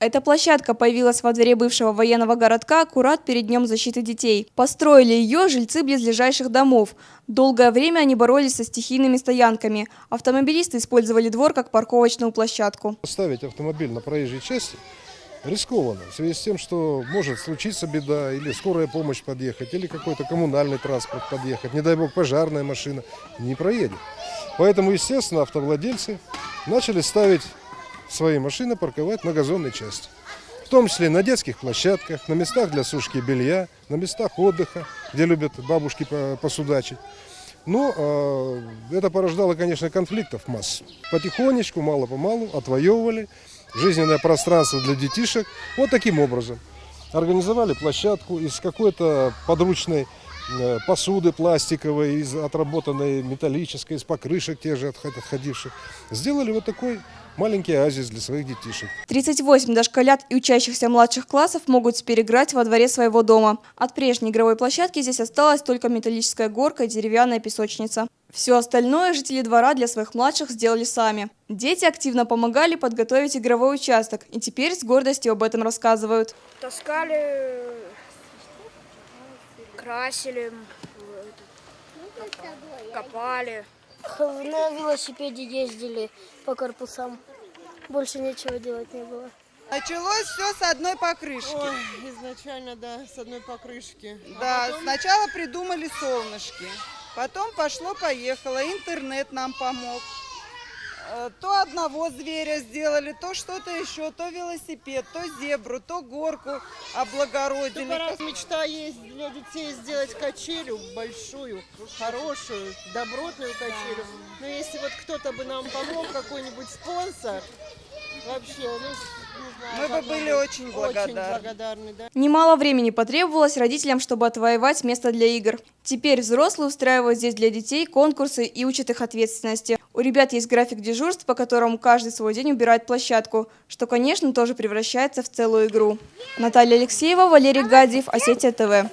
Эта площадка появилась во дворе бывшего военного городка аккурат перед Днем защиты детей. Построили ее жильцы близлежащих домов. Долгое время они боролись со стихийными стоянками. Автомобилисты использовали двор как парковочную площадку. Ставить автомобиль на проезжей части рискованно, в связи с тем, что может случиться беда, или скорая помощь подъехать, или какой-то коммунальный транспорт подъехать, не дай бог пожарная машина, не проедет. Поэтому, естественно, автовладельцы начали ставить свои машины, парковать на газонной части. В том числе на детских площадках, на местах для сушки белья, на местах отдыха, где любят бабушки посудачить. Но это порождало, конечно, конфликтов массу. Потихонечку, мало-помалу отвоевывали жизненное пространство для детишек. Вот таким образом. Организовали площадку из какой-то подручной посуды пластиковой, из отработанной металлической, из покрышек тех же отходивших. Сделали вот такой маленький оазис для своих детишек. 38 дошколят и учащихся младших классов могут теперь играть во дворе своего дома. От прежней игровой площадки здесь осталась только металлическая горка и деревянная песочница. Все остальное жители двора для своих младших сделали сами. Дети активно помогали подготовить игровой участок и теперь с гордостью об этом рассказывают. Таскали, красили, копали. На велосипеде ездили по корпусам. Больше нечего делать не было. Началось все с одной покрышки. Ой, изначально, да, с одной покрышки. Да, потом... сначала придумали солнышки, потом пошло-поехало, интернет нам помог. То одного зверя сделали, то что-то еще, то велосипед, то зебру, то горку облагородили. Мечта есть для детей сделать качелю большую, хорошую, добротную качелю. Но если вот кто-то бы нам помог, какой-нибудь спонсор, вообще, мы бы были очень благодарны. Да. Немало времени потребовалось родителям, чтобы отвоевать место для игр. Теперь взрослые устраивают здесь для детей конкурсы и учат их ответственности. У ребят есть график дежурств, по которому каждый свой день убирает площадку, что, конечно, тоже превращается в целую игру. Наталья Алексеева, Валерий Гадзиев, Осетия ТВ.